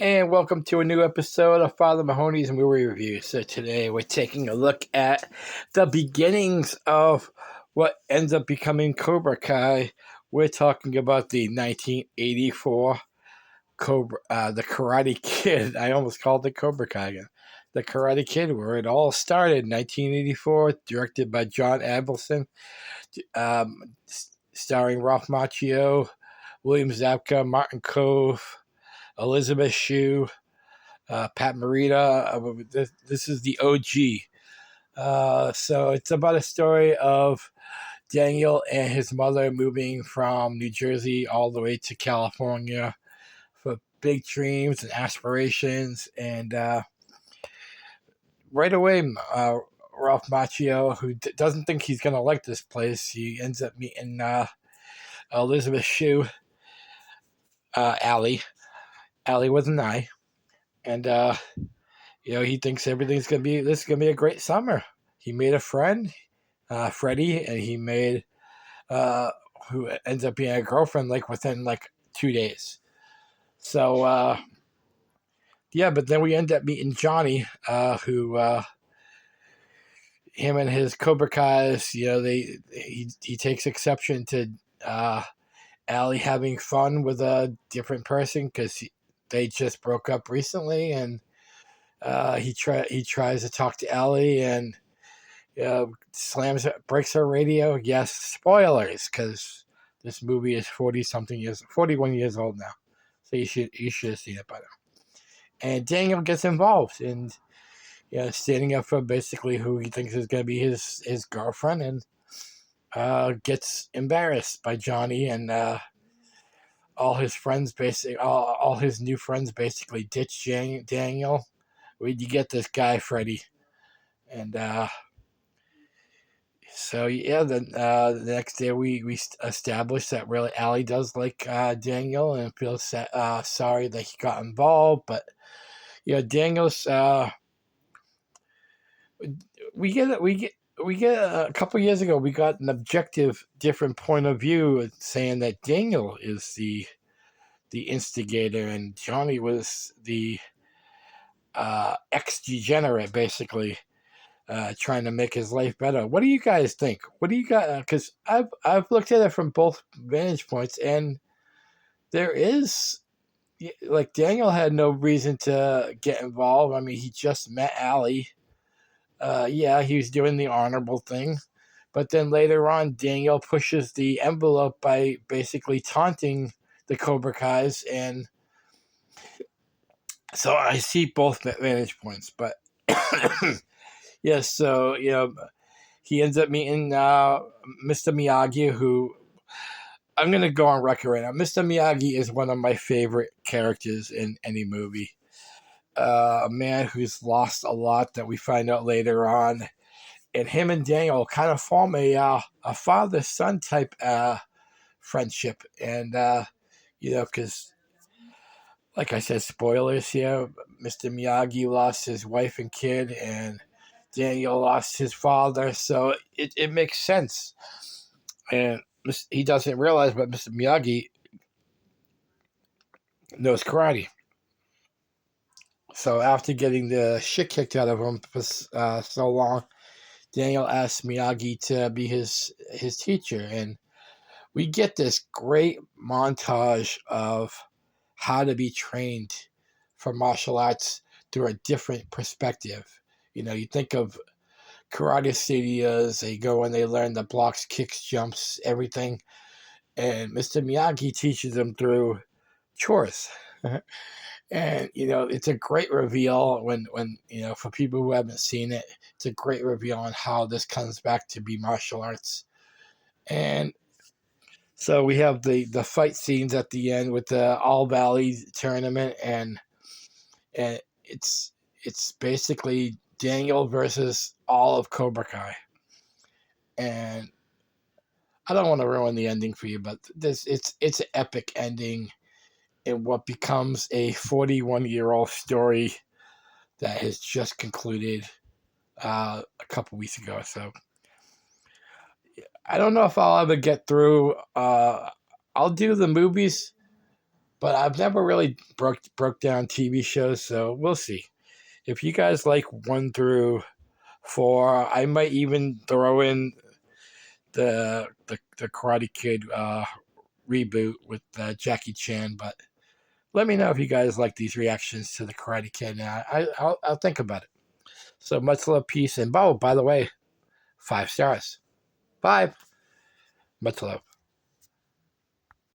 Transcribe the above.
And welcome to a new episode of Father Mahoney's Movie Review. So today we're taking a look at the beginnings of what ends up becoming Cobra Kai. We're talking about the 1984 the Karate Kid. I almost called it Cobra Kai again. The Karate Kid, where it all started, 1984, directed by John Avildsen, starring Ralph Macchio, William Zabka, Martin Kove, Elizabeth Shue, Pat Morita. This is the OG. So it's about a story of Daniel and his mother moving from New Jersey all the way to California for big dreams and aspirations. And right away, Ralph Macchio, who doesn't think he's going to like this place, he ends up meeting Elizabeth Shue, Allie with an I. And he thinks this is gonna be a great summer. He made a friend, Freddie, and he made who ends up being a girlfriend within 2 days. So but then we end up meeting Johnny, who him and his Cobra Kai's, he takes exception to Allie having fun with a different person because they just broke up recently, and he tries to talk to Allie and breaks her radio. Yes, spoilers, because this movie is 41 years old now, so you should have seen it by now. And Daniel gets involved in standing up for basically who he thinks is going to be his girlfriend, and gets embarrassed by Johnny, and all his friends all his new friends basically ditch Daniel. Where'd you get this guy, Freddie? And the next day we established that really Allie does like Daniel and feels sorry that he got involved, but Daniel's we get a couple years ago we got an objective different point of view saying that Daniel is the instigator and Johnny was the ex-degenerate basically. Trying to make his life better. What do you guys think? What do you got? Because I've looked at it from both vantage points, and there is Daniel had no reason to get involved. I mean, he just met Allie. He was doing the honorable thing, but then later on, Daniel pushes the envelope by basically taunting the Cobra Kai's, and so I see both vantage points, but. Yes, so he ends up meeting Mr. Miyagi, who I'm going to go on record right now. Mr. Miyagi is one of my favorite characters in any movie. A man who's lost a lot that we find out later on, and him and Daniel kind of form a father-son type friendship, and because. Like I said, spoilers here. Mr. Miyagi lost his wife and kid, and Daniel lost his father, so it makes sense. And he doesn't realize, but Mr. Miyagi knows karate. So after getting the shit kicked out of him for so long, Daniel asks Miyagi to be his teacher, and we get this great montage of how to be trained for martial arts through a different perspective. You think of karate studios, they go and they learn the blocks, kicks, jumps, everything. And Mr. Miyagi teaches them through chores. And, it's a great reveal when for people who haven't seen it, it's a great reveal on how this comes back to be martial arts. And so we have the fight scenes at the end with the All Valley tournament, and it's basically Daniel versus all of Cobra Kai. And I don't want to ruin the ending for you, but it's an epic ending in what becomes a 41-year-old story that has just concluded a couple weeks ago. So I don't know if I'll ever get through. I'll do the movies But I've never really broke down TV shows, so we'll see. If you guys like 1 through 4, I might even throw in the Karate Kid reboot with Jackie Chan. But let me know if you guys like these reactions to the Karate Kid. Now I'll think about it. So much love, peace, and by the way, 5 stars. 5. Much love.